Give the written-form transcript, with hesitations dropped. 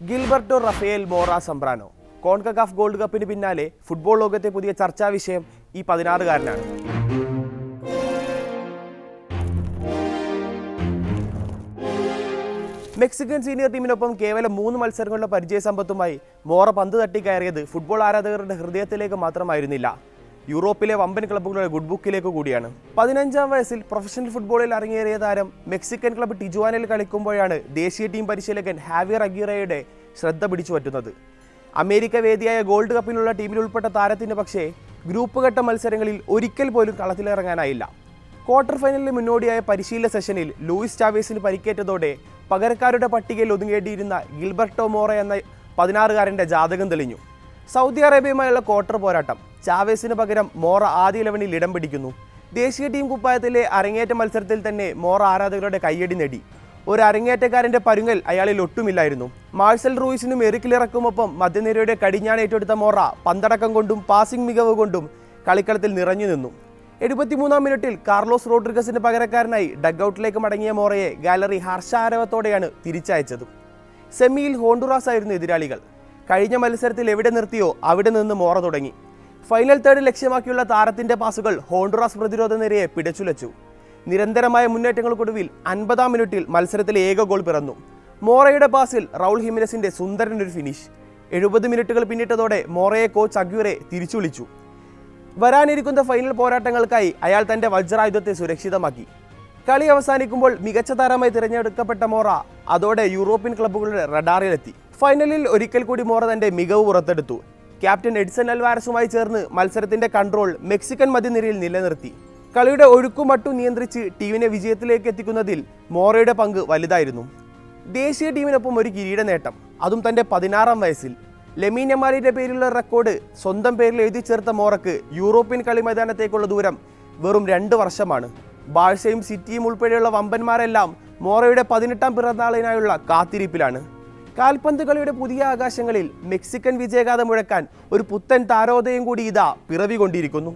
Gilberto Rafale Vora സംബ്രാനോ CONCACAF gold കപ്പിന് പിന്നാലെ football ലോകത്തെ പുതിയ ചർച്ചാ വിഷയം ഈ 16-കാരനാണ്. മെക്സിക്കൻ സീനിയർ ടീമിനൊപ്പം കേവലം 3 മത്സരങ്ങളുടെ പരിചയസമ്പത്തുമായി മോറ പന്ത് തട്ടിക്കയറിയത് ഫുട്ബോൾ ആരാധകരുടെ ഹൃദയത്തിലേക്ക് മാത്രമായിരുന്നില്ല, യൂറോപ്പിലെ വമ്പൻ ക്ലബ്ബുകളുടെ ഗുഡ് ബുക്കിലേക്ക് കൂടിയാണ്. 15-ാം വയസ്സിൽ പ്രൊഫഷണൽ ഫുട്ബോളിൽ ഇറങ്ങിയേറിയ താരം മെക്സിക്കൻ ക്ലബ്ബ് ടിജുവാനയിൽ കളിക്കുമ്പോഴാണ് ദേശീയ ടീം പരിശീലകൻ ഹാവിയർ അഗീറയുടെ ശ്രദ്ധ പിടിച്ചു പറ്റുന്നത്. അമേരിക്ക വേദിയായ ഗോൾഡ് കപ്പിലുള്ള ടീമിൽ ഉൾപ്പെട്ട താരത്തിന് പക്ഷേ ഗ്രൂപ്പ് ഘട്ട മത്സരങ്ങളിൽ ഒരിക്കൽ പോലും കളത്തിലിറങ്ങാനായില്ല. ക്വാർട്ടർ ഫൈനലിന് മുന്നോടിയായ പരിശീലന സെഷനിൽ ലൂയിസ് ചാവേസിന് പരിക്കേറ്റതോടെ പകരക്കാരുടെ പട്ടികയിൽ ഒതുങ്ങേണ്ടിയിരുന്ന ഗിൽബർട്ടോ മോറ എന്ന 16-കാരൻ്റെ ജാതകം തെളിഞ്ഞു. സൗദി അറേബ്യയുമായുള്ള ക്വാർട്ടർ പോരാട്ടം. ചാവേസിന് പകരം മോറ ആദ്യ 11-ൽ ഇടം പിടിക്കുന്നു. ദേശീയ ടീം കുപ്പായത്തിലെ അരങ്ങേറ്റ മത്സരത്തിൽ തന്നെ മോറ ആരാധകരുടെ കയ്യടി നേടി. ഒരു അരങ്ങേറ്റക്കാരൻ്റെ പരുങ്ങൽ അയാളിൽ ഒട്ടുമില്ലായിരുന്നു. മാർസൽ റൂയിസിനും എറിക്കിലിറക്കുമൊപ്പം മധ്യനിരയുടെ കടിഞ്ഞാൺ ഏറ്റെടുത്ത മോറ പന്തടക്കം കൊണ്ടും പാസിംഗ് മികവ് കൊണ്ടും കളിക്കളത്തിൽ നിറഞ്ഞു നിന്നു. 73-ാം മിനിറ്റിൽ കാർലോസ് റോഡ്രിഗസിന് പകരക്കാരനായി ഡഗ്ഔട്ടിലേക്ക് മടങ്ങിയ മോറയെ ഗാലറി ഹർഷാരവത്തോടെയാണ് തിരിച്ചയച്ചത്. സെമിയിൽ ഹോണ്ടുറാസ് ആയിരുന്നു എതിരാളികൾ. കഴിഞ്ഞ മത്സരത്തിൽ എവിടെ നിർത്തിയോ അവിടെ നിന്ന് മോറ തുടങ്ങി. ഫൈനൽ തേർഡ് ലക്ഷ്യമാക്കിയുള്ള താരത്തിന്റെ പാസുകൾ ഹോണ്ടുറാസ് പ്രതിരോധ നിരയെ പിടച്ചുലച്ചു. നിരന്തരമായ മുന്നേറ്റങ്ങൾക്കൊടുവിൽ 50-ാം മിനിറ്റിൽ മത്സരത്തിലെ ഏക ഗോൾ പിറന്നു. മോറയുടെ പാസിൽ റൗൾ ഹിമിനസിന്റെ സുന്ദരനൊരു ഫിനിഷ്. 70 മിനിറ്റുകൾ പിന്നിട്ടതോടെ മോറയെ കോച്ച് അഗ്യൂറെ തിരിച്ചു വിളിച്ചു. വരാനിരിക്കുന്ന ഫൈനൽ പോരാട്ടങ്ങൾക്കായി അയാൾ തന്റെ വജ്രായുധത്തെ സുരക്ഷിതമാക്കി. കളി അവസാനിക്കുമ്പോൾ മികച്ച താരമായി തിരഞ്ഞെടുക്കപ്പെട്ട മോറ അതോടെ യൂറോപ്യൻ ക്ലബ്ബുകളുടെ റഡാറിലെത്തി. ഫൈനലിൽ ഒരിക്കൽ കൂടി മോറ തന്റെ മികവ് പുറത്തെടുത്തു. ക്യാപ്റ്റൻ എഡ്സൺ അൽവാരസുമായി ചേർന്ന് മത്സരത്തിന്റെ കൺട്രോൾ മെക്സിക്കൻ മധ്യനിരയിൽ നിലനിർത്തി. കളിയുടെ ഒഴുക്കുമട്ടും നിയന്ത്രിച്ച് ടീമിനെ വിജയത്തിലേക്ക് എത്തിക്കുന്നതിൽ മോറയുടെ പങ്ക് വലുതായിരുന്നു. ദേശീയ ടീമിനൊപ്പം ഒരു കിരീട നേട്ടം, അതും തന്റെ 16-ാം വയസ്സിൽ. ലെമീൻ യമാലിന്റെ പേരിലുള്ള റെക്കോർഡ് സ്വന്തം പേരിൽ എഴുതി ചേർത്ത മോറയ്ക്ക് യൂറോപ്യൻ കളി മൈതാനത്തേക്കുള്ള ദൂരം വെറും 2 വർഷമാണ്. ബാഴ്സയും സിറ്റിയും ഉൾപ്പെടെയുള്ള വമ്പന്മാരെല്ലാം മോറയുടെ 18-ാം പിറന്നാളിനായുള്ള കാത്തിരിപ്പിലാണ്. കാൽപന്ത് കളിയുടെ പുതിയ ആകാശങ്ങളിൽ മെക്സിക്കൻ വിജയഗാഥ മുഴക്കാൻ ഒരു പുത്തൻ താരോദയം കൂടി ഇതാ പിറവികൊണ്ടിരിക്കുന്നു.